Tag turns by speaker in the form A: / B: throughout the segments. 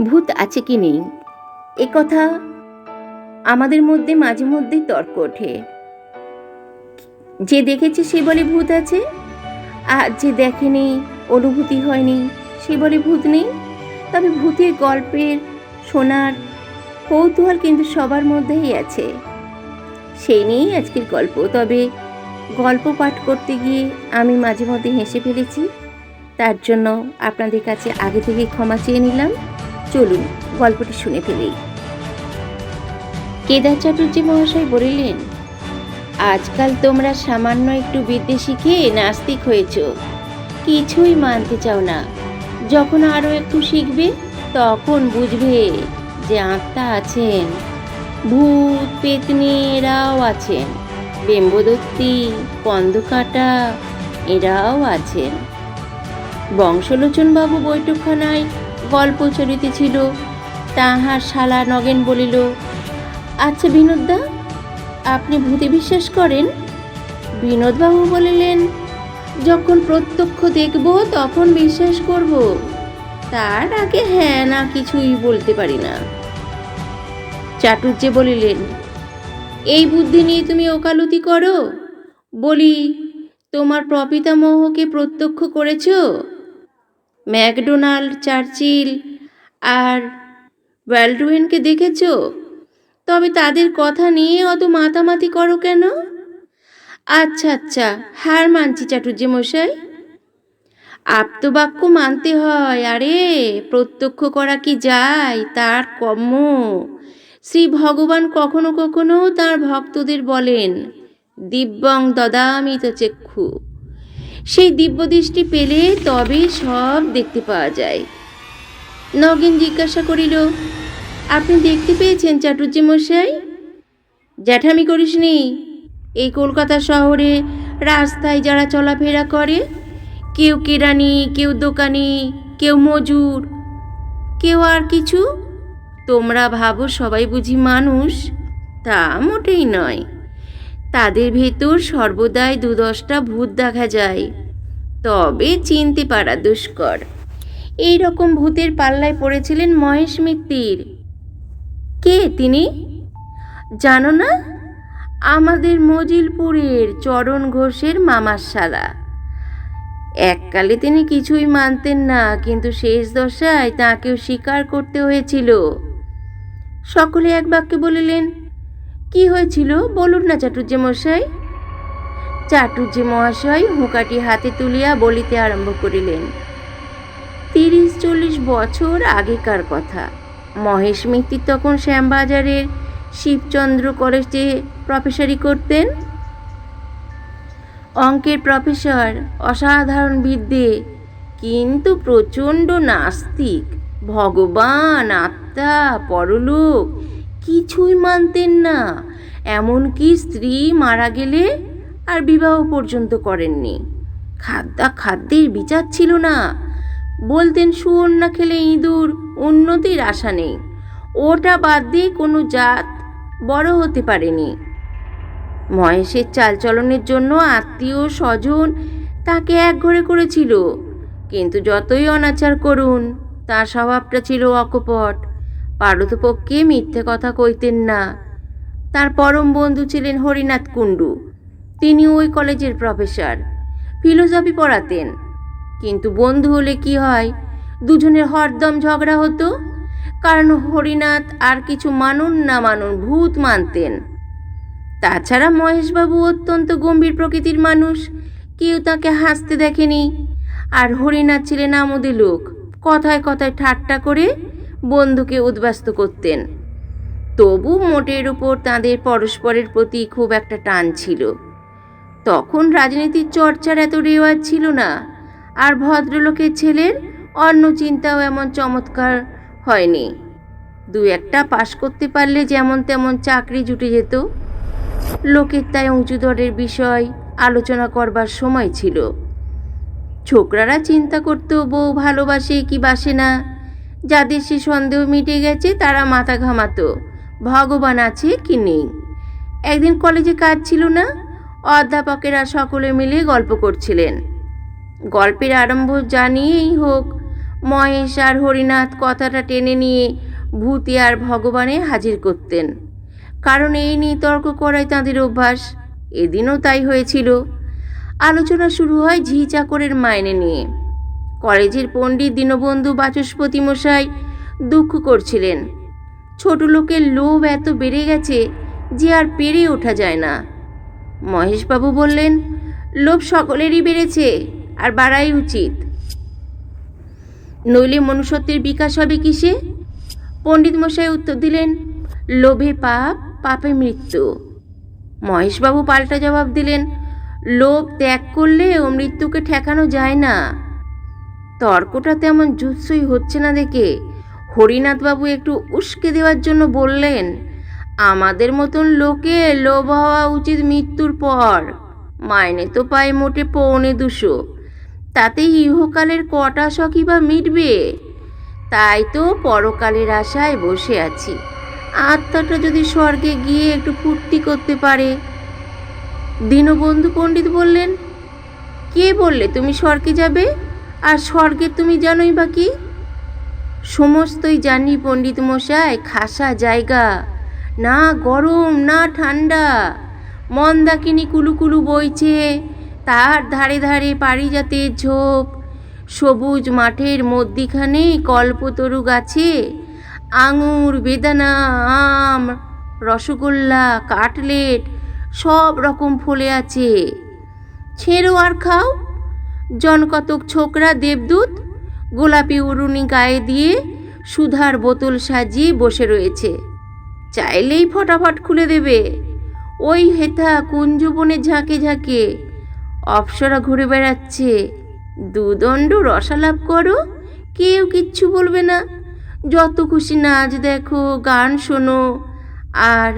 A: ভূত আছে কি নেই এ কথা আমাদের মধ্যে মাঝে মধ্যেই তর্ক ওঠে। যে দেখেছে সে বলে ভূত আছে, আর যে দেখেনি, অনুভূতি হয়নি, সে বলে ভূত নেই। তবে ভূতের গল্পের শোনার কৌতূহল কিন্তু সবার মধ্যেই আছে। সেই নিয়েই আজকের গল্প। তবে গল্প পাঠ করতে গিয়ে আমি মাঝে মধ্যে হেসে ফেলেছি, তার জন্য আপনাদের কাছে আগে থেকে ক্ষমা চেয়ে নিলাম। চলুন গল্পটি শুনে ফেলি। কেদার চাটুর্যে মহাশয় বলিলেন, আজকাল তোমরা সামান্য একটু বিদ্যে শিখে নাস্তিক হয়েছ, কিছুই মানতে চাও না। যখন আরও একটু শিখবে তখন বুঝবে যে আত্মা আছেন, ভূত পেতনি এরাও আছেন, বেম্বদত্তি কন্দকাটা এরাও আছেন। বংশলোচনবাবু বৈঠকখানায় গল্প চলিতেছিল। তাহার শালা নগেন বলিল, আচ্ছা বিনোদদা, আপনি ভূতে বিশ্বাস করেন? বিনোদবাবু বলিলেন, যখন প্রত্যক্ষ দেখব তখন বিশ্বাস করব, তার আগে হ্যাঁ না কিছুই বলতে পারি না। চাটুর্যে বলিলেন, এই বুদ্ধি নিয়ে তুমি ওকালতি করো? বলি, তোমার প্রপিতামহকে প্রত্যক্ষ করেছ? ম্যাকডোনাল্ড, চার্চিল আর ব্যালডুইনকে দেখেছ? তবে তাদের কথা নিয়ে অত মাতামাতি করো কেন? আচ্ছা আচ্ছা, হার মানছি চাটুর্যে মশাই, আপ্তবাক্য মানতে হয়। আরে প্রত্যক্ষ করা কি যায়? তার কর্ম। শ্রী ভগবান কখনো কখনো তাঁর ভক্তদের বলেন, দিব্যং দদামিত চক্ষু। সেই দিব্য দৃষ্টি পেলে তবেই সব দেখতে পাওয়া যায়। নগেন জিজ্ঞাসা করিল, আপনি দেখতে পেয়েছেন চাটুর্যে মশাই? জ্যাঠামি করিসনি। এই কলকাতা শহরে রাস্তায় যারা চলাফেরা করে, কেউ কেরানি, কেউ দোকানি, কেউ মজুর, কেউ আর কিছু, তোমরা ভাবো সবাই বুঝি মানুষ? তা মোটেই নয়। তাদের ভেতর সর্বদাই ২-১০টা ভূত দেখা যায়, তবে চিনতে পারা দুষ্কর। এই রকম ভূতের পাল্লায় পড়েছিলেন মহেশ মিত্তির। কে তিনি? জানো না? আমাদের মজিলপুরের চরণ ঘোষের মামার শালা। এককালে তিনি কিছুই মানতেন না, কিন্তু শেষ দশায় তাঁকেও স্বীকার করতে হয়েছিল। সকলে এক বাক্যে বলিলেন, কি হয়েছিল বলুন না চাটুর্যে মশাই। চাটুর্যে মহাশয় হুঁকাটি হাতে তুলিয়া বলিতে আরম্ভ করিলেন, ৩০-৪০ বছর আগেকার কথা। মহেশ মিত্তির তখন শ্যামবাজারের শিবচন্দ্র কলেজে প্রফেসরি করতেন। অঙ্কের প্রফেসর, অসাধারণ বিদ্যে, কিন্তু প্রচণ্ড নাস্তিক। ভগবান, আত্মা, পরলোক কিছুই মানতেন না। এমনকি স্ত্রী মারা গেলে আর বিবাহ পর্যন্ত করেননি। খাদ্যের বিচার ছিল না। বলতেন শুয়োর না খেলে ইঁদুর, উন্নতির আশা নেই। ওটা বাদ দিয়ে কোনো জাত বড় হতে পারেনি। মহেশের চালচলনের জন্য আত্মীয় স্বজন তাকে একঘরে করেছিল, কিন্তু যতই অনাচার করুন তার স্বভাবটা ছিল অকপট। পারতপক্ষে মিথ্যে কথা কইতেন না। তার পরম বন্ধু ছিলেন হরিনাথ কুণ্ডু। তিনি ওই কলেজের প্রফেসর, ফিলোসফি পড়াতেন। কিন্তু বন্ধু হলে কি হয়, দুজনের হরদম ঝগড়া হতো, কারণ হরিনাথ আর কিছু মানুন না মানুন ভূত মানতেন। তাছাড়া মহেশবাবু অত্যন্ত গম্ভীর প্রকৃতির মানুষ, কেউ তাকে হাসতে দেখেনি। আর হরিনাথ ছিলেন আমোদে লোক, কথায় কথায় ঠাট্টা করে বন্ধুকে উদ্বাস্ত করতেন। তবু মোটের উপর তাঁদের পরস্পরের প্রতি খুব একটা টান ছিল। তখন রাজনীতির চর্চার এত রেওয়াজ ছিল না, আর ভদ্রলোকের ছেলের অন্য চিন্তাও এমন চমৎকার হয়নি। ২-১টা পাশ করতে পারলে যেমন তেমন চাকরি জুটে যেত। লোকের তাই উঁচু দরের বিষয় আলোচনা করবার সময় ছিল। ছোকরারা চিন্তা করত বউ ভালোবাসে কি বাসে না। যাদের সে সন্দেহ মিটে গেছে তারা মাথা ঘামাতো ভগবান আছে কি নেই। একদিন কলেজে কাজ ছিল না, অধ্যাপকেরা সকলে মিলে গল্প করছিলেন। গল্পের আরম্ভ জানিয়েই হোক, মহেশ আর হরিনাথ কথাটা টেনে নিয়ে ভূতে আর ভগবানে হাজির করতেন, কারণ এই নিয়ে তর্ক করাই তাঁদের অভ্যাস। এদিনও তাই হয়েছিল। আলোচনা শুরু হয় ঝি চাকরের মাইনে নিয়ে। কলেজের পণ্ডিত দীনবন্ধু বাচস্পতি মশাই দুঃখ করছিলেন। ছোট লোকের লোভ এত বেড়ে গেছে যে আর পেরে ওঠা যায় না। মহেশবাবু বললেন, লোভ সকলেরই বেড়েছে, আর বাড়াই উচিত, নইলে মনুষ্যত্বের বিকাশ হবে কিসে? পণ্ডিত মশাই উত্তর দিলেন, লোভে পাপ, পাপে মৃত্যু। মহেশবাবু পাল্টা জবাব দিলেন, লোভ ত্যাগ করলেও মৃত্যুকে ঠেকানো যায় না। তর্কটা তেমন জুৎসই হচ্ছে না দেখে হরিনাথবাবু একটু উস্কে দেওয়ার জন্য বললেন, আমাদের মতন লোকে লোভ হওয়া উচিত মৃত্যুর পর। মাইনে তো পায় মোটে 2.25, তাতে ইহকালের কটা শখই বা মিটবে? তাই তো পরকালের আশায় বসে আছি। আত্মাটা যদি স্বর্গে গিয়ে একটু ফুর্তি করতে পারে। দীনবন্ধু পণ্ডিত বললেন, কে বললে তুমি স্বর্গে যাবে? আর স্বর্গে তুমি জানোই বা কি? সমস্তই জানি পণ্ডিত মশাই, খাসা জায়গা, না গরম না ঠান্ডা, মন্দাকিনী কুলুকুলু বইছে, তার ধারে ধারে পারিজাতের ঝোপ, সবুজ মাঠের মধ্যিখানে কল্পতরু গাছে আঙুর, বেদানা, আম, রসগোল্লা, কাটলেট সব রকম ফলে আছে। ছেড়ো আর খাও। জনকতক ছোকরা দেবদূত গোলাপি উড়ুনি গায়ে দিয়ে সুধার বোতল সাজিয়ে বসে রয়েছে, চাইলেই ফটাফট খুলে দেবে। ওই হেথা কুঞ্জবনে ঝাঁকে ঝাঁকে অপ্সরা ঘুরে বেড়াচ্ছে। দুদণ্ড রসালাপ করো, কেউ কিচ্ছু বলবে না। যত খুশি নাচ দেখো, গান শোনো, আর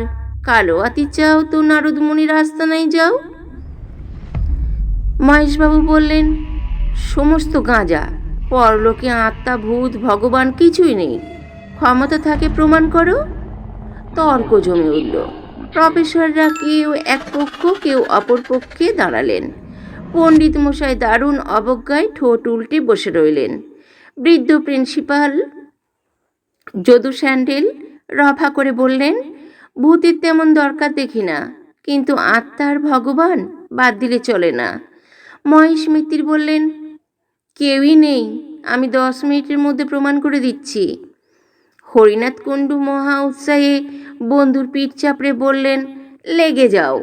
A: কালো আতি চাও তো নারদমণির আস্তানায় যাও। মহেশবাবু বললেন, সমস্ত গাঁজা, পরলোকে আত্মা, ভূত, ভগবান কিছুই নেই। ক্ষমতা থাকে প্রমাণ করো। তর্ক জমে উঠল। প্রফেসররা কেউ এক পক্ষ কেউ অপর পক্ষে দাঁড়ালেন। পণ্ডিত মশাই দারুণ অবজ্ঞায় ঠোঁট উল্টে বসে রইলেন। বৃদ্ধ প্রিন্সিপাল যদু স্যান্ডেল রফা করে বললেন, ভূতের তেমন দরকার দেখি না, কিন্তু আত্মার ভগবান বাদ দিলে চলে না। মহেশ মিত্তির বললেন, কেউই নেই, আমি 10 মিনিটের মধ্যে প্রমাণ করে দিচ্ছি। হরিনাথ কুণ্ডু মহা উৎসাহে বন্ধুর পিঠ চাপড়ে বললেন, লেগে যাও।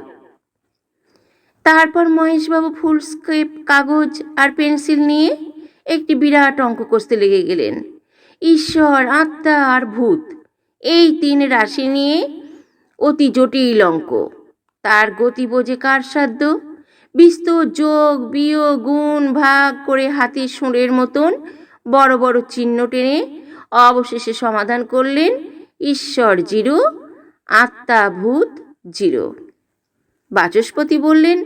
A: তারপর মহেশবাবু ফুল স্কেপ কাগজ আর পেন্সিল নিয়ে একটি বিরাট অঙ্ক কষতে লেগে গেলেন। ঈশ্বর, আত্মা আর ভূত, এই 3 রাশি নিয়ে অতি জটিল অঙ্ক। তার গতি বোঝে কার সাধ্য? বিস্তর যোগ বিয়োগ গুণ ভাগ করে হাতির সুরের মতন বড় বড় চিহ্ন টেনে অবশেষে সমাধান করলেন, ঈশ্বর 0, আত্মা ভূত 0। বাচস্পতি বললেন,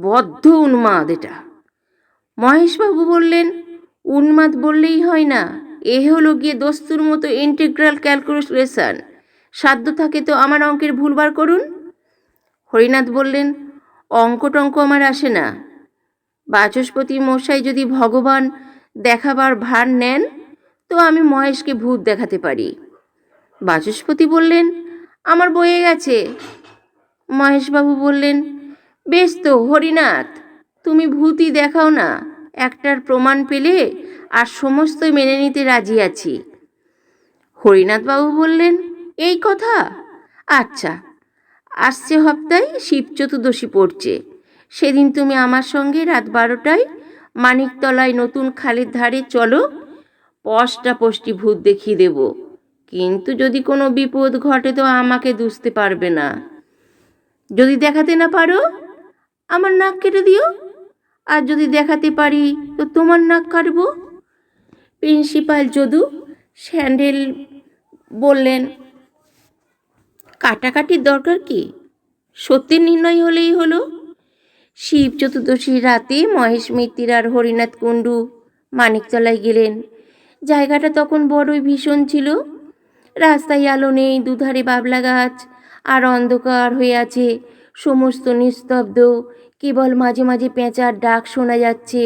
A: বদ্ধ উন্মাদ এটা। মহেশবাবু বললেন, উন্মাদ বললেই হয় না, এ হলো গিয়ে দস্তুর মতো ইন্টিগ্রাল ক্যালকুলেশন। সাধ্য থাকে তো আমার অঙ্কের ভুল বার করুন। হরিনাথ বললেন, অঙ্ক টঙ্ক আমার আসে না। বাচস্পতি মশাই যদি ভগবান দেখাবার ভার নেন তো আমি মহেশকে ভূত দেখাতে পারি। বাচস্পতি বললেন, আমার বয়ে গেছে। মহেশবাবু বললেন, বেশ তো হরিনাথ, তুমি ভূতই দেখাও না, একটার প্রমাণ পেলে আর সমস্তই মেনে নিতে রাজি আছি। হরিনাথবাবু বললেন, এই কথা? আচ্ছা, আসছে সপ্তাহে শিব চতুর্দশী পড়ছে, সেদিন তুমি আমার সঙ্গে রাত 12টায় মানিকতলায় নতুন খালের ধারে চলো। পষ্টাপষ্টি ভূত দেখিয়ে দেব, কিন্তু যদি কোনো বিপদ ঘটে তো আমাকে দুষতে পারবে না। যদি দেখাতে না পারো আমার নাক কেটে দিও, আর যদি দেখাতে পারি তো তোমার নাক কাটবো। প্রিন্সিপাল যদু স্যান্ডেল বললেন, কাটাকাটির দরকার কি, সত্যের নির্ণয় হলেই হলো। শিব চতুর্দশীর রাতে মহেশ মিত্তির আর হরিনাথ কুণ্ডু মানিকতলায় গেলেন। জায়গাটা তখন বড়ই ভীষণ ছিল। রাস্তায় আলো নেই, দুধারে বাবলা গাছ, আর অন্ধকার হয়ে আছে, সমস্ত নিস্তব্ধ, কেবল মাঝে মাঝে পেঁচার ডাক শোনা যাচ্ছে।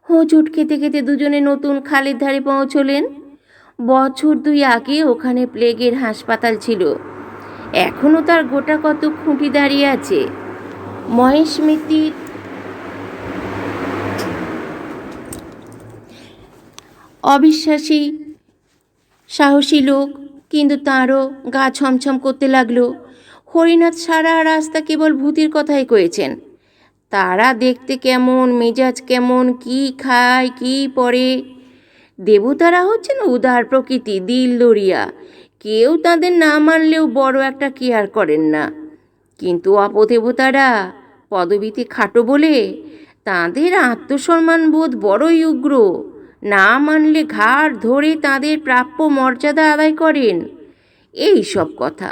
A: হোঁচট খেতে খেতে দুজনে নতুন খালের ধারে পৌঁছলেন। বছর 2 আগে ওখানে প্লেগের হাসপাতাল ছিল, এখনও তার গোটা কত খুঁটি দাঁড়িয়ে আছে। মহেশ মিত্তির অবিশ্বাসী সাহসী লোক, কিন্তু তাঁরও গা ছমছম করতে লাগলো। হরিনাথ সারা রাস্তা কেবল ভূতের কথাই কয়েছেন। তারা দেখতে কেমন, মেজাজ কেমন, কি খায়, কি পরে। দেবতারা হচ্ছেন উদার প্রকৃতি, দিল দরিয়া, কেউ তাদের না মানলেও বড় একটা কেয়ার করেন না। কিন্তু অপদেবতারা পদবীতে খাটো বলে তাদের আত্মসম্মান বোধ বড়ই উগ্র, না মানলে ঘাড় ধরে তাদের প্রাপ্য মর্যাদা আদায় করেন। এই সব কথা।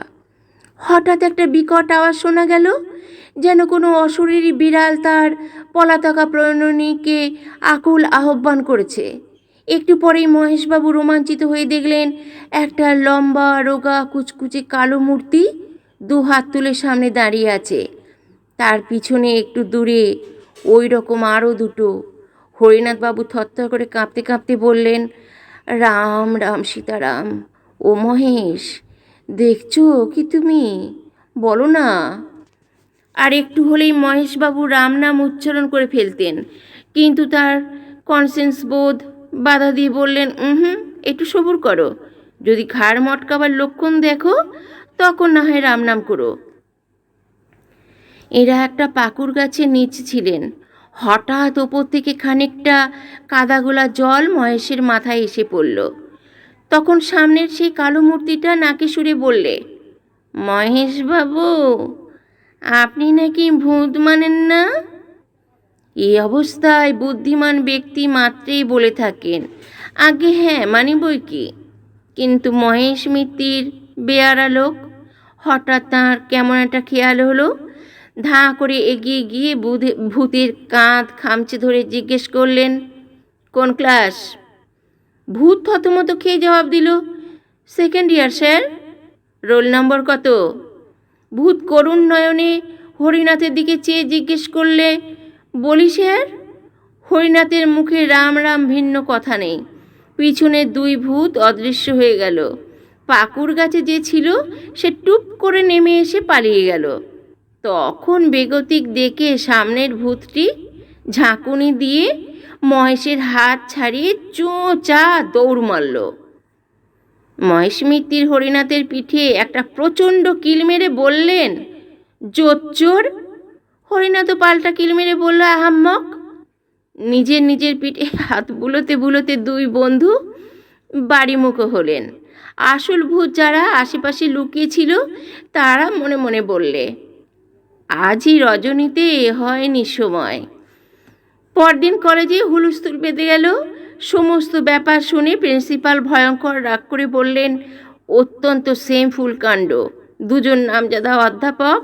A: হঠাৎ একটা বিকট আওয়াজ শোনা গেল, যেন কোনো অশরীরী বিড়াল তার পলাতকা প্রণয়ীকে আকুল আহ্বান করেছে। একটু পরেই মহেশবাবু রোমাঞ্চিত হয়ে দেখলেন একটা লম্বা রোগা কুচকুচে কালো মূর্তি 2 হাত তুলে সামনে দাঁড়িয়ে আছে। তার পিছনে একটু দূরে ওই রকম আরও 2। হরিনাথবাবু থরথর করে কাঁপতে কাঁপতে বললেন, রাম রাম সীতারাম। ও মহেশ, দেখছো কি তুমি? বলো না। আর একটু হলেই মহেশবাবু রাম নাম উচ্চারণ করে ফেলতেন, কিন্তু তার কনসেন্স বোধ বাধা দিয়ে বললেন, একটু সবুর করো, যদি ঘাড় মটকাবার লক্ষণ দেখো তখন না হয় রাম নাম করো। এরা একটা পাকুর গাছের নিচে ছিলেন। হঠাৎ ওপর থেকে খানিকটা কাদাগোলা জল মহেশের মাথায় এসে পড়ল। তখন সামনের সেই কালো মূর্তিটা নাকে সুরে বললে, মহেশবাবু, আপনি নাকি ভূত মানেন না? এই অবস্থায় বুদ্ধিমান ব্যক্তি মাত্রেই বলে থাকেন, আগে হ্যাঁ মানি বই কি। কিন্তু মহেশ মিত্তির বেয়ারা লোক। হঠাৎ তাঁর কেমন একটা খেয়াল হলো। ধাঁ করে এগিয়ে গিয়ে ভূতের কাঁধ খামচে ধরে জিজ্ঞেস করলেন, কোন ক্লাস? ভূত থতমত খেয়ে জবাব দিল, 2nd ইয়ার স্যার। রোল নম্বর কত? ভূত করুণ নয়নে হরিনাথের দিকে চেয়ে জিজ্ঞেস করলে, বলি স্যার। হরিনাথের মুখে রাম রাম ভিন্ন কথা নেই। পিছনে 2 ভূত অদৃশ্য হয়ে গেল। পাকুর গাছে যে ছিল সে টুপ করে নেমে এসে পালিয়ে গেল। তখন বেগতিক দেখে সামনের ভূতটি ঝাঁকুনি দিয়ে মহেশের হাত ছাড়িয়ে চোঁচা দৌড় মারল। মহেশ মিত্তির হরিনাথের পিঠে একটা প্রচণ্ড কিল মেরে বললেন, জোচ্চোর। হরিনাথও পাল্টা কিল মেরে বলল, আহাম্মক। নিজের পিঠে হাত বুলোতে বুলোতে 2 বন্ধু বাড়িমুখো হলেন। আসল ভূত যারা আশেপাশে লুকিয়েছিল তারা মনে মনে বললে, আজই রজনীতে হয়নি সময়। পরদিন কলেজে হুলস্থুল বেঁধে গেল। সমস্ত ব্যাপার শুনে প্রিন্সিপাল ভয়ঙ্কর রাগ করে বললেন, অত্যন্ত সেমফুল কাণ্ড। 2 নামজাদা অধ্যাপক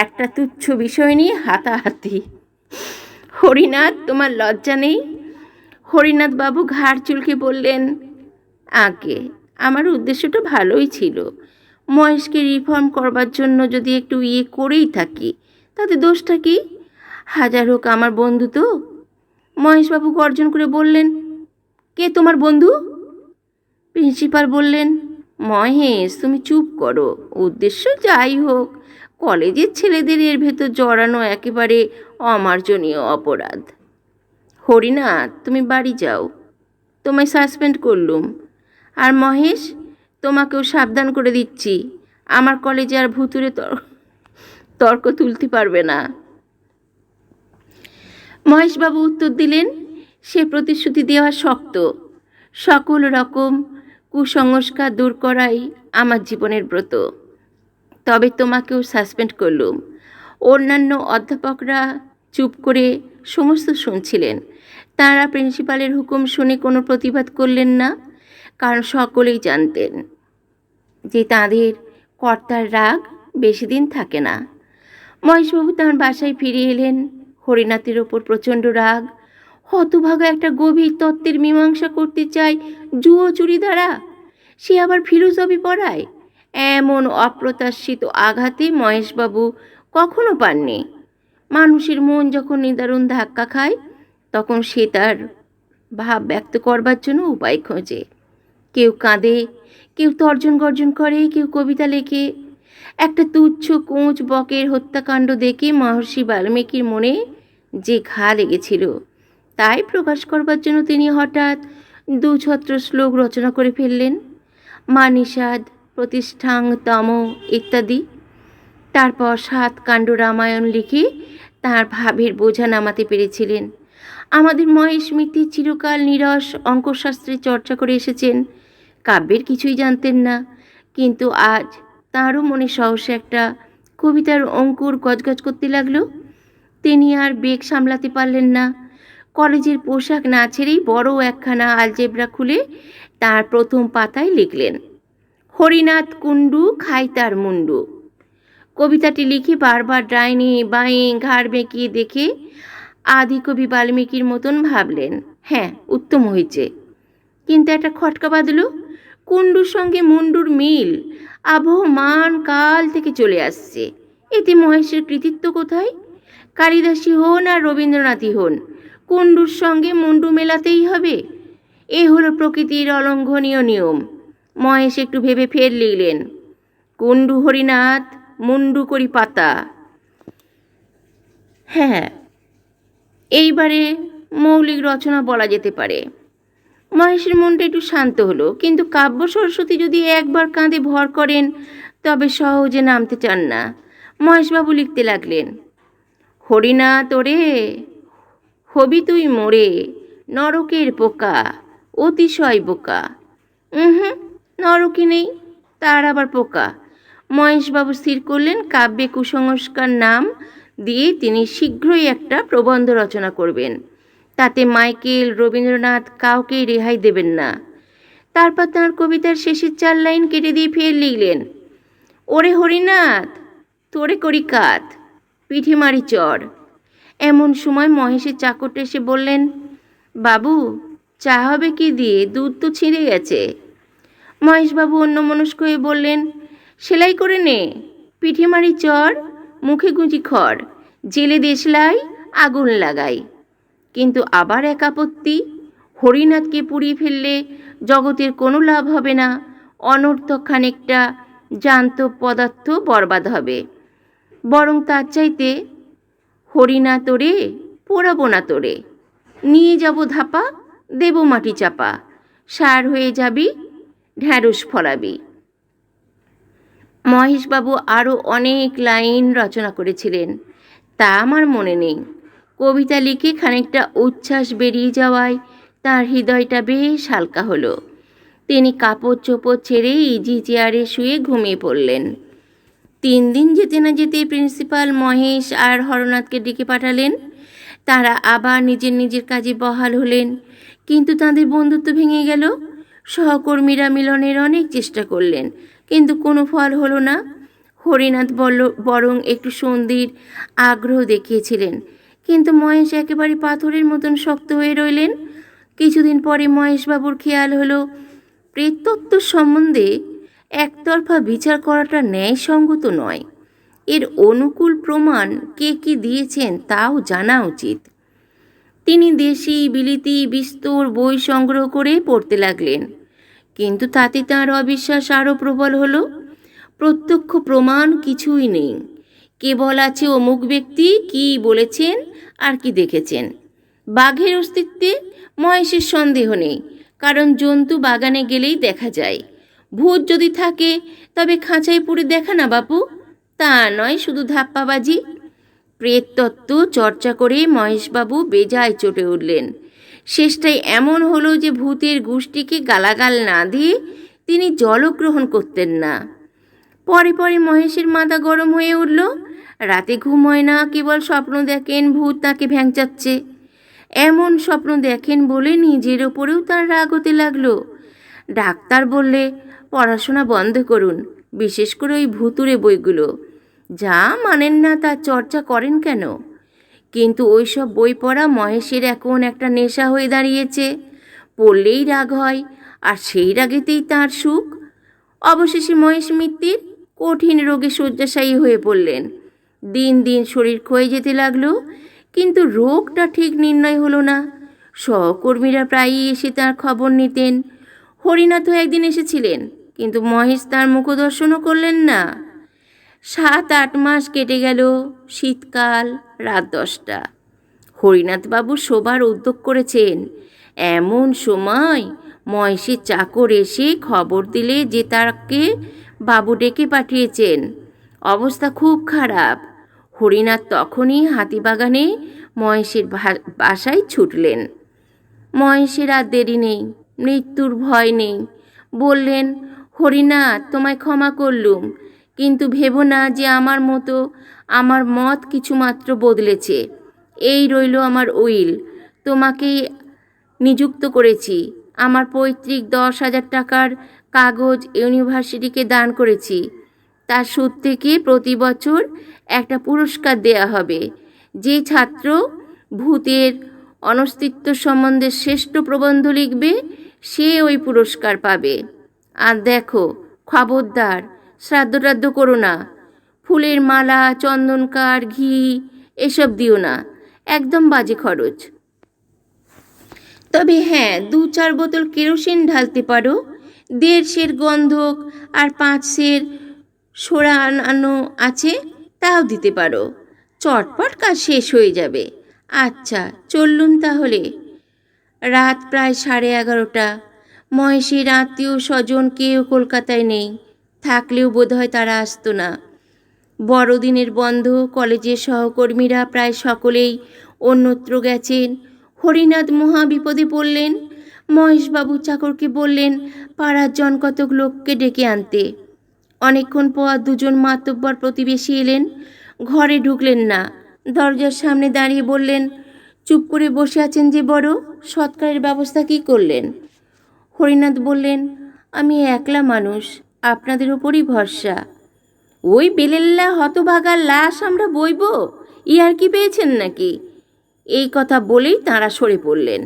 A: একটা তুচ্ছ বিষয় নিয়ে হাতাহাতি। হরিনাথ, তোমার লজ্জা নেই? হরিনাথ বাবু ঘাড় চুলকে বললেন, আগে আমার উদ্দেশ্যটা ভালোই ছিল। মহেশকে রিফর্ম করবার জন্য যদি একটু করেই থাকি তাতে দোষটা কি? হাজার হোক আমার বন্ধু তো। মহেশবাবু গর্জন করে বললেন, কে তোমার বন্ধু? প্রিন্সিপাল বললেন, মহেশ, তুমি চুপ করো। উদ্দেশ্য যাই হোক, কলেজের ছেলেদের এর ভেতর জড়ানো একেবারে অমার্জনীয় অপরাধ। হরিনাথ, তুমি বাড়ি যাও, তোমায় সাসপেন্ড করলুম। আর মহেশ, তোমাকেও সাবধান করে দিচ্ছি, আমার কলেজে আর ভুতুরে তর্ক তুলতে পারবে না। মহেশবাবু উত্তর দিলেন, সে প্রতিশ্রুতি দেওয়া শক্ত। সকল রকম কুসংস্কার দূর করাই আমার জীবনের ব্রত। তবে তোমাকেও সাসপেন্ড করলুম। অন্যান্য অধ্যাপকরা চুপ করে সমস্ত শুনছিলেন। তাঁরা প্রিন্সিপালের হুকুম শুনে কোনো প্রতিবাদ করলেন না, কারণ সকলেই জানতেন যে তাঁদের কর্তার রাগ বেশি দিন থাকে না। মহেশবাবু তাঁর বাসায় ফিরে এলেন। হরিনাথের ওপর প্রচণ্ড রাগ। হতভাগা একটা গভীর তত্ত্বের মীমাংসা করতে চায় জুয়ো চুরি দ্বারা, সে আবার ফিলোসফি পড়ায়। এমন অপ্রত্যাশিত আঘাতে মহেশবাবু কখনো পাননি। মানুষের মন যখন নিদারুণ ধাক্কা খায় তখন সে তার ভাব ব্যক্ত করবার জন্য উপায় খোঁজে। কেউ কাঁদে, কেউ তর্জন গর্জন করে, কেউ কবিতা লেখে। একটা তুচ্ছ কোঁচ বকের হত্যাকাণ্ড দেখে মহর্ষি বাল্মীকির মনে যে ঘা লেগেছিল তাই প্রকাশ করবার জন্য তিনি হঠাৎ দুছত্র শ্লোক রচনা করে ফেললেন, মা নিষাদ প্রতিষ্ঠাং তম ইত্যাদি। তারপর 7 কাণ্ড রামায়ণ লিখে তাঁর ভাবের বোঝা নামাতে পেরেছিলেন। আমাদের মহেশ মিত্র চিরকাল নিরস অঙ্কশাস্ত্রে চর্চা করে এসেছেন, কাব্যের কিছুই জানতেন না, কিন্তু আজ তাঁরও মনে সহসা একটা কবিতার অঙ্কুর গজগজ করতে লাগলো। তিনি আর বেগ সামলাতে পারলেন না। কলেজের পোশাক না ছেড়েই বড় একখানা আলজেব্রা খুলে তার প্রথম পাতায় লিখলেন, হরিনাথ কুণ্ডু খাই তার মুন্ডু। কবিতাটি লিখে বারবার ডাইনি বাঁয়ে ঘাড় বেঁকিয়ে দেখে আদিকবি বাল্মীকির মতন ভাবলেন, হ্যাঁ উত্তম হয়েছে। কিন্তু একটা খটকা বাঁধল, কুণ্ডুর সঙ্গে মুন্ডুর মিল আবহমান কাল থেকে চলে আসছে। এতে মহেশের কৃতিত্ব কোথায়? কালিদাসী হন আর রবীন্দ্রনাথই হন, কুণ্ডুর সঙ্গে মুন্ডু মেলাতেই হবে। এ হলো প্রকৃতির অলঙ্ঘনীয় নিয়ম। মহেশ একটু ভেবে ফের লিখলেন, কুণ্ডু হরিনাথ মুন্ডু করি পাতা। হ্যাঁ, এইবারে মৌলিক রচনা বলা যেতে পারে। মহেশের মনটা একটু শান্ত হলো, কিন্তু কাব্য সরস্বতী যদি একবার কাঁধে ভর করেন তবে সহজে নামতে চান না। মহেশবাবু লিখতে লাগলেন, হরিনাথ ওরে হবি তুই মোরে নরকের পোকা অতিশয় বোকা। নরকে নেই, তার আবার পোকা। মহেশবাবু স্থির করলেন কাব্যে কুসংস্কার নাম দিয়ে তিনি শীঘ্রই একটা প্রবন্ধ রচনা করবেন। তাতে মাইকেল রবীন্দ্রনাথ কাউকেই রেহাই দেবেন না। তারপর তাঁর কবিতার শেষের 4 লাইন কেটে দিয়ে ফের লিখলেন, ওরে হরিনাথ তোরে করি কাত পিঠে মারি চড়। এমন সময় মহেশের চাকরটা এসে বললেন, বাবু চা হবে কি দিয়ে, দুধ তো ছিঁড়ে গেছে। মহেশবাবু অন্যমনস্ক হয়ে বললেন, সেলাই করে নে, পিঠে মারি চড় মুখে গুঁজি খড়, জেলে দেশলাই আগুন লাগাই। কিন্তু আবার এক আপত্তি, হরিনাথকে পুড়িয়ে ফেললে জগতের কোনো লাভ হবে না, অনর্থক খানিকটা জ্যান্ত পদার্থ বরবাদ হবে। বরং তার চাইতে হরিনাথ তোরে পোড়াবো না তোরে, নিয়ে যাব ধাপা দেব মাটি চাপা, সার হয়ে যাবি ঢ্যাঁড়স ফলাবি। মহেশবাবু আরও অনেক লাইন রচনা করেছিলেন, তা আমার মনে নেই। কবিতা লিখে খানিকটা উচ্ছ্বাস বেরিয়ে যাওয়ায় তার হৃদয়টা বেশ হালকা হলো। তিনি কাপড় চোপড় ছেড়ে ইজি চেয়ারে শুয়ে ঘুমিয়ে পড়লেন। 3 দিন যেতে না যেতে প্রিন্সিপাল মহেশ আর হরনাথকে ডেকে পাঠালেন। তারা আবার নিজের নিজের কাজে বহাল হলেন, কিন্তু তাদের বন্ধুত্ব ভেঙে গেল। সহকর্মীরা মিলনের অনেক চেষ্টা করলেন, কিন্তু কোনো ফল হলো না। হরিনাথ বরং একটু সন্ধির আগ্রহ দেখিয়েছিলেন, কিন্তু মহেশ একেবারে পাথরের মতন শক্ত হয়ে রইলেন। কিছুদিন পরে মহেশবাবুর খেয়াল হলো, প্রেততত্ত্ব সম্বন্ধে একতরফা বিচার করাটা ন্যায়সঙ্গত নয়। এর অনুকূল প্রমাণ কে কি দিয়েছেন তাও জানা উচিত। তিনি দেশি বিলিতি বিস্তর বই সংগ্রহ করে পড়তে লাগলেন, কিন্তু তাতে তাঁর অবিশ্বাস আরও প্রবল হলো। প্রত্যক্ষ প্রমাণ কিছুই নেই, কেবল আছে অমুক ব্যক্তি কি বলেছেন আর কি দেখেছেন। বাঘের অস্তিত্বে মহেশের সন্দেহ নেই, কারণ জন্তু বাগানে গেলেই দেখা যায়। ভূত যদি থাকে তবে খাঁচায় পুরে দেখা না বাপু, তা নয় শুধু ধাপ্পাবাজি। প্রেততত্ত্ব চর্চা করে মহেশবাবু বেজায় চটে উঠলেন। শেষটাই এমন হলো যে ভূতের গোষ্ঠীকে গালাগাল না দিয়ে তিনি জলও গ্রহণ করতেন না। পরে পরে মহেশের মাথা গরম হয়ে উঠল। রাতে ঘুম হয় না, কেবল স্বপ্ন দেখেন ভূত তাকে ভ্যাংচাচ্ছে। এমন স্বপ্ন দেখেন বলে নিজের ওপরেও তার রাগ হতে লাগলো। ডাক্তার বললে পড়াশোনা বন্ধ করুন, বিশেষ করে ওই ভুতুড়ে বইগুলো। যা মানেন না তার চর্চা করেন কেন? কিন্তু ওইসব বই পড়া মহেশের এখন একটা নেশা হয়ে দাঁড়িয়েছে। পড়লেই রাগ হয়, আর সেই রাগেতেই তার সুখ। অবশেষে মহেশ মিত্তির কঠিন রোগে শয্যাশায়ী হয়ে পড়লেন। দিন দিন শরীর ক্ষয়ে যেতে লাগলো, কিন্তু রোগটা ঠিক নির্ণয় হলো না। সহকর্মীরা প্রায়ই এসে তার খবর নিতেন। হরিনাথও একদিন এসেছিলেন, কিন্তু মহেশ তার মুখদর্শনও করলেন না। 7-8 মাস কেটে গেল। শীতকাল, রাত 10টা। হরিনাথবাবু শোবার উদ্যোগ করেছেন। এমন সময় মহেশের চাকর এসে খবর দিলে যে তাকে বাবু ডেকে পাঠিয়েছেন, অবস্থা খুব খারাপ। হরিনাথ তখনই হাতিবাগানে মহেশের বাসায় ছুটলেন। মহেশের আর দেরি নেই, মৃত্যুর ভয় নেই। বললেন, হরিনাথ, তোমায় ক্ষমা করলুম, কিন্তু ভেবো না যে আমার মতো আমার মত কিছুমাত্র বদলেছে। এই রইল আমার উইল। তোমাকে নিযুক্ত করেছি। আমার পৈতৃক 10,000 টাকার কাগজ ইউনিভার্সিটিকে দান করেছি। তার সুদ থেকে প্রতি বছর একটা পুরস্কার দেয়া হবে। যে ছাত্র ভূতের অনস্তিত্ব সম্বন্ধে শ্রেষ্ঠ প্রবন্ধ লিখবে, সে ওই পুরস্কার পাবে। আর দেখো, খবরদার শ্রাদ্ধ টাদ্ধ করো না। ফুলের মালা, চন্দনকার, ঘি এসব দিও না, একদম বাজে খরচ। তবে হ্যাঁ, 2-4 বোতল কেরোসিন ঢালতে পারো। 1.5 সের গন্ধক আর 5 সের সোড়া আনানো আছে, তাও দিতে পারো। চটপট কাজ শেষ হয়ে যাবে। আচ্ছা, চললুম তাহলে। রাত প্রায় 11:30। মহেশের আত্মীয় স্বজন কেউ কলকাতায় নেই। থাকলেও বোধহয় তারা আসতো না। বড়দিনের বন্ধ, কলেজের সহকর্মীরা প্রায় সকলেই অন্যত্র গেছেন। হরিনাথ মহা বিপদে পড়লেন। মহেশবাবু চাকরকে বললেন পাড়ার জনকতক লোককে ডেকে আনতে। অনেকক্ষণ পর 2জন মাতব্বর প্রতিবেশী এলেন। ঘরে ঢুকলেন না, দরজার সামনে দাঁড়িয়ে বললেন, চুপ করে বসে আছেন যে বড়, সৎকারের ব্যবস্থা কি করলেন? হরিনাথ বললেন, আমি একলা মানুষ, আপনাদের ওপরই ভরসা। ওই বেলেল্লা হতভাগার লাশ আমরা বইব, ইয়ার কি পেয়েছেন নাকি? এই কথা বলেই তাঁরা সরে পড়লেন।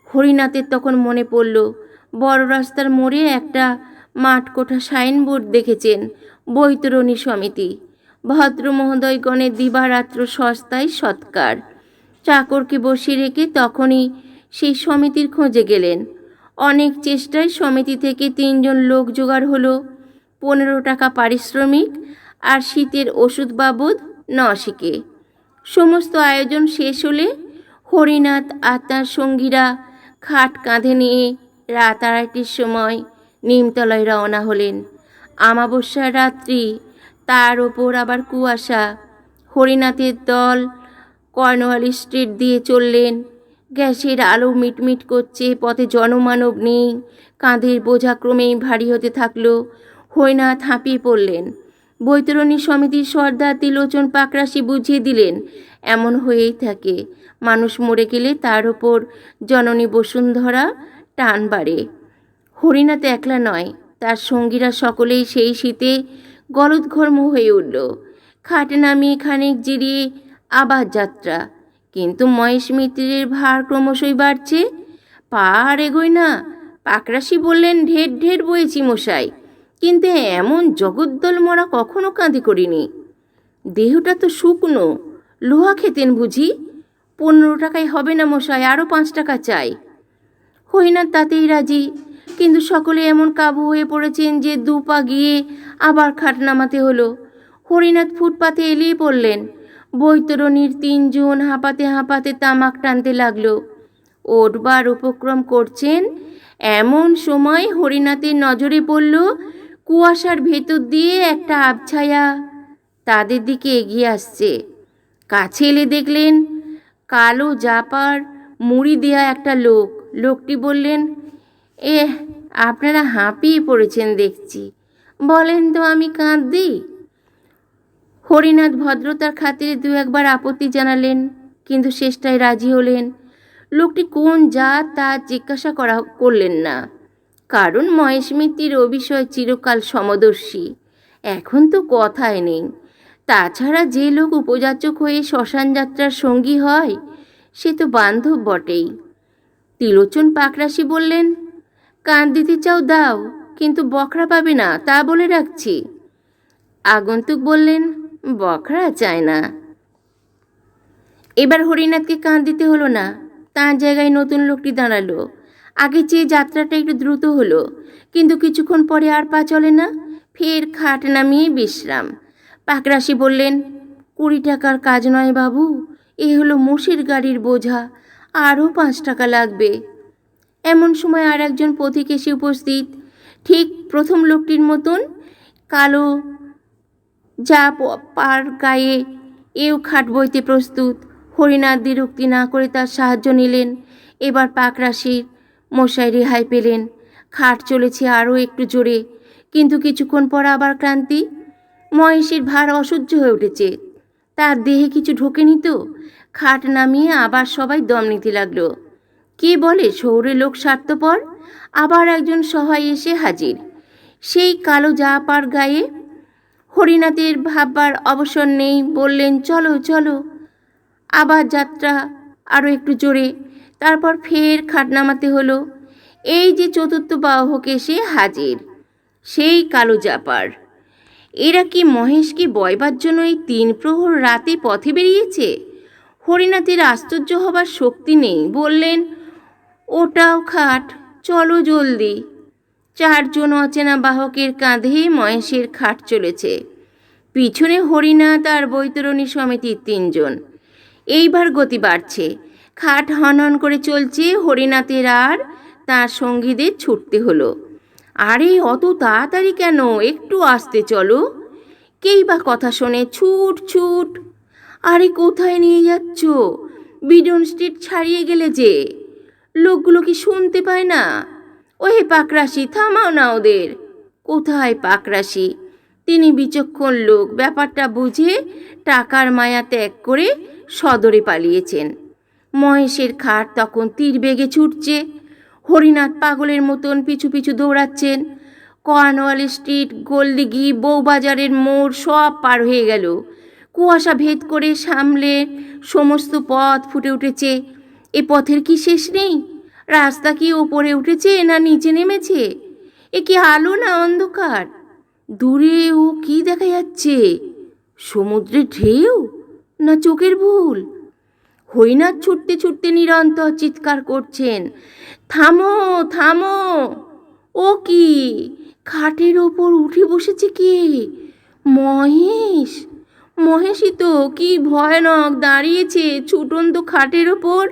A: হরিনাথের তখন মনে পড়ল, বড় রাস্তার মোড়ে একটা মাঠকোঠা সাইনবোর্ড দেখেছেন, বৈতরণী সমিতি। ভদ্র মহোদয়গণের দিবারাত্র সস্তায় সৎকার। চাকরকে বসিয়ে রেখে তখনই সেই সমিতির খোঁজে গেলেন। অনেক চেষ্টায় সমিতি থেকে 3জন লোক জোগাড় হলো। 15 টাকা পারিশ্রমিক আর শীতের ওষুধ বাবদ 9 সমস্ত আয়োজন শেষ হলে হরিনাথ আর তার সঙ্গীরা খাট কাঁধে নিয়ে রাত 2:30-র সময় নিমতলায় রওনা হলেন। আমাবস্যার রাত্রি, তার ওপর আবার কুয়াশা। হরিনাথের দল কর্নওয়ালিস স্ট্রিট দিয়ে চললেন। গ্যাসের আলো মিটমিট করছে, পথে জনমানব নেই। কাঁধের বোঝা ক্রমেই ভারী হতে থাকলো। হরিনাথ হাঁপিয়ে পড়লেন। বৈতরণী সমিতির সর্দার ত্রিলোচন পাকরাশি বুঝিয়ে দিলেন, এমন হয়েই থাকে। মানুষ মরে গেলে তার ওপর জননী বসুন্ধরা টান বাড়ে। হরিনাথ একলা নয়, তার সঙ্গীরা সকলেই সেই শীতে গলদঘর্ম হয়ে উঠল। খাটে নামিয়ে খানিক জিরিয়ে আবার যাত্রা। কিন্তু মহেশ মিত্রের ভার ক্রমশই বাড়ছে। পা আর এগোয় না। পাকরাশি বললেন, ঢের ঢের বয়েছি মশাই, কিন্তু এমন জগদ্দল মরা কখনো কাঁধে করিনি। দেহটা তো শুকনো, লোহা খেতেন বুঝি? 15 টাকায় হবে না মশাই, আরও 5 টাকা চাই। হরিনাথ তাতেই রাজি, কিন্তু সকলে এমন কাবু হয়ে পড়েছেন যে 2 পা গিয়ে আবার খাট নামাতে হলো। হরিনাথ ফুটপাতে এলিয়ে পড়লেন। বৈতরণীর 3জন হাঁপাতে হাঁপাতে তামাক টানতে লাগলো। ওঠবার উপক্রম করছেন, এমন সময় হরিনাথের নজরে পড়ল কুয়াশার ভেতর দিয়ে একটা আবছায়া তাদের দিকে এগিয়ে আসছে। কাছে এলে দেখলেন কালো জাপার মুড়ি দেয়া একটা লোক। লোকটি বললেন, আপনারা হাঁপিয়ে পড়েছেন দেখছি, বলেন তো আমি কাঁদি? হরিনাথ ভদ্রতার খাতিরে 2-1বার আপত্তি জানালেন, কিন্তু শেষটায় রাজি হলেন। লোকটি কোন জাত তা জিজ্ঞাসা করলেন না, কারণ মহেশ মিত্তির ও বিষয়ে চিরকাল সমদর্শী। এখন তো কথাই নেই। তাছাড়া যে লোক উপযাচক হয়ে শ্মশান যাত্রার সঙ্গী হয়, সে তো বান্ধব বটেই। ত্রিলোচন পাকরাশি বললেন, কাঁদ দিতে চাও দাও, কিন্তু বখরা পাবে না, তা বলে রাখছি। আগন্তুক বললেন, বখরা চায় না। এবার হরিনাথকে কাঁদ দিতে হলো না। তার জায়গায় নতুন লোকটি দাঁড়ালো। আগে চেয়ে যাত্রাটা একটু দ্রুত হলো, কিন্তু কিছুক্ষণ পরে আর পা চলে না। ফের খাট নামিয়ে বিশ্রাম। পাকরাশি বললেন, 20 টাকার কাজ নয় বাবু, এ হলো মোষের গাড়ির বোঝা, আরও 5 টাকা লাগবে। এমন সময় আর একজন পথিক এসে উপস্থিত, ঠিক প্রথম লোকটির মতন, কালো যা পার গায়ে, এও খাট বইতে প্রস্তুত। হরিনাথ দ্বিরুক্তি না করে তার সাহায্য নিলেন। এবার পাকরাশির মশাই রেহাই পেলেন। খাট চলেছে আরও একটু জোরে, কিন্তু কিছুক্ষণ পর আবার ক্লান্তি। মহেশের ভার অসহ্য হয়ে উঠেছে, তার দেহে কিছু ঢোকেনি তো। খাট নামিয়ে আবার সবাই দম নিতে লাগলো। কে বলে শহুরে লোক স্বার্থপর? আবার একজন সহায় এসে হাজির, সেই কালো জাপার গায়ে। হরিনাথের ভাববার অবসর নেই, বললেন, চলো চলো। আবার যাত্রা আরও একটু জোরে। তারপর ফের খাট নামাতে হলো। এই যে চতুর্থ বাহক এসে হাজির, সেই কালো জাপার। এরা কি মহেশকে বয়বার জন্য এই 3 প্রহর রাতে পথে বেরিয়েছে? হরিনাথের আশ্চর্য হবার শক্তি নেই, বললেন, ওটাও খাট, চলো জলদি। 4 জন অচেনা বাহকের কাঁধে মহেশের খাট চলেছে। পিছনে হরিনাথ আর বৈতরণী সমিতির 3 জন। এইবার গতি বাড়ছে। খাট হনহন করে চলছে। হরিনাথের আর তার সঙ্গীদের ছুটতে হলো। আরে অত তাড়াতাড়ি কেন, একটু আস্তে চলো। কেই বা কথা শোনে, ছুট ছুট। আরে কোথায় নিয়ে যাচ্ছ? বিডন স্ট্রিট ছাড়িয়ে গেলে যে। লোকগুলো কি শুনতে পায় না? ওহে পাকরাশি, থামাও না ওদের। কোথায় পাকরাশি? তিনি বিচক্ষণ লোক, ব্যাপারটা বুঝে টাকার মায়া ত্যাগ করে সদরে পালিয়েছেন। মহেশের খাট তখন তীর বেগে ছুটছে। হরিনাথ পাগলের মতন পিছু পিছু দৌড়াচ্ছেন। কর্নওয়ালি স্ট্রিট, গোলদিঘি, বউবাজারের মোড় সব পার হয়ে গেল। কুয়াশা ভেদ করে সামলে সমস্ত পথ ফুটে উঠেছে। এ পথের কি শেষ নেই? রাস্তা কি ওপরে উঠেছে না নিচে নেমেছে? এ কি আলো না অন্ধকার? দূরে ও কি দেখা যাচ্ছে? সমুদ্রের ঢেউ না চোখের ভুল? হরিনাথ ছুটতে ছুটতে নিরন্তর চিৎকার করছেন, থামো থামো। ও কি, খাটের ওপর উঠে বসেছে কে? মহেশ। মহেশই তো, কি ভয়ানক দাঁড়িয়েছে ছুটন্ত খাটের ওপর,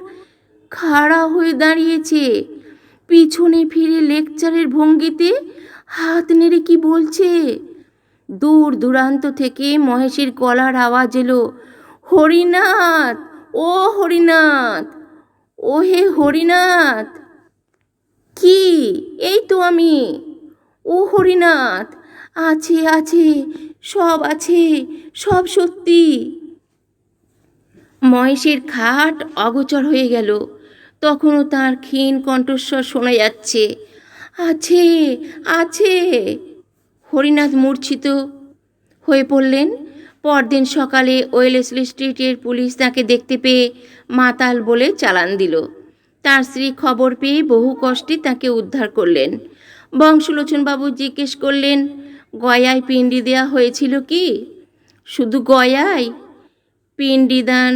A: খাড়া হয়ে দাঁড়িয়েছে। পিছনে ফিরে লেকচারের ভঙ্গিতে হাত নেড়ে কি বলছে। দূর দূরান্ত থেকে মহেশের গলার আওয়াজ এলো, হরিনাথ, ও হরিনাথ, ও হে হরিনাথ। কি? এই তো আমি। ও হরিনাথ, আছে আছে, সব আছে, সব সত্যি। মহেশের খাট অগোচর হয়ে গেল। তখনও তার ক্ষীণ কণ্ঠস্বর শোনা যাচ্ছে, আছে আছে। হরিনাথ মূর্ছিত হয়ে পড়লেন। পরদিন সকালে ওয়েলেসলি স্ট্রিটের পুলিশ তাকে দেখতে পেয়ে মাতাল বলে চালান দিল। তার স্ত্রী খবর পেয়ে বহু কষ্টে তাকে উদ্ধার করলেন। বংশলোচনবাবু জিজ্ঞেস করলেন, গয়ায় পিণ্ডি দেয়া হয়েছিল কি? শুধু গয়ায়? পিণ্ডিদান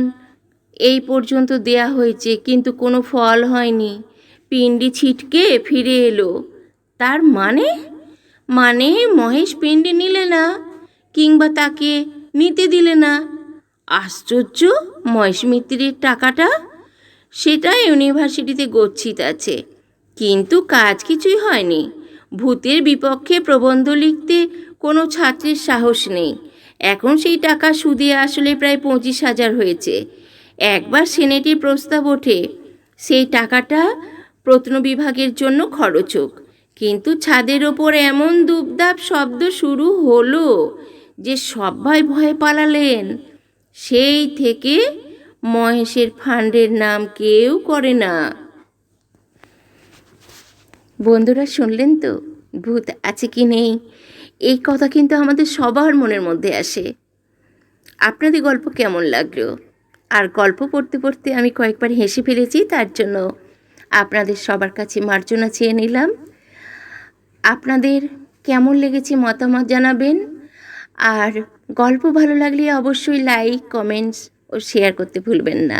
A: এই পর্যন্ত দেয়া হয়েছে, কিন্তু কোনো ফল হয়নি। পিণ্ডি ছিটকে ফিরে এলো। তার মানে? মানে মহেশ পিণ্ডি নিলে না, কিংবা তাকে নিতে দিলে না। আশ্চর্য! মহেশ মিত্রের টাকাটা, সেটা ইউনিভার্সিটিতে গচ্ছিত আছে, কিন্তু কাজ কিছুই হয়নি। ভূতের বিপক্ষে প্রবন্ধ লিখতে কোনো ছাত্রের সাহস নেই। এখন সেই টাকা সুদে আসলে প্রায় 25,000 হয়েছে। একবার সেনেটের প্রস্তাব ওঠে সেই টাকাটা প্রত্নবিভাগের জন্য খরচ হোক, কিন্তু ছাদের ওপর এমন দুপদাপ শব্দ শুরু হলো যে সবাই ভয়ে পালালেন। সেই থেকে মহেশের ফান্ডের নাম কেউ করে না। বন্ধুরা, শুনলেন তো ভূত আছে কি নেই? এই কথা কিন্তু আমাদের সবার মনের মধ্যে আসে। আপনাদের গল্প কেমন লাগলো? আর গল্প পড়তে পড়তে আমি কয়েকবার হেসে ফেলেছি, তার জন্য আপনাদের সবার কাছে মার্জনা চেয়ে নিলাম। আপনাদের কেমন লেগেছে মতামত জানাবেন। আর গল্প ভালো লাগলে অবশ্যই লাইক, কমেন্টস ও শেয়ার করতে ভুলবেন না।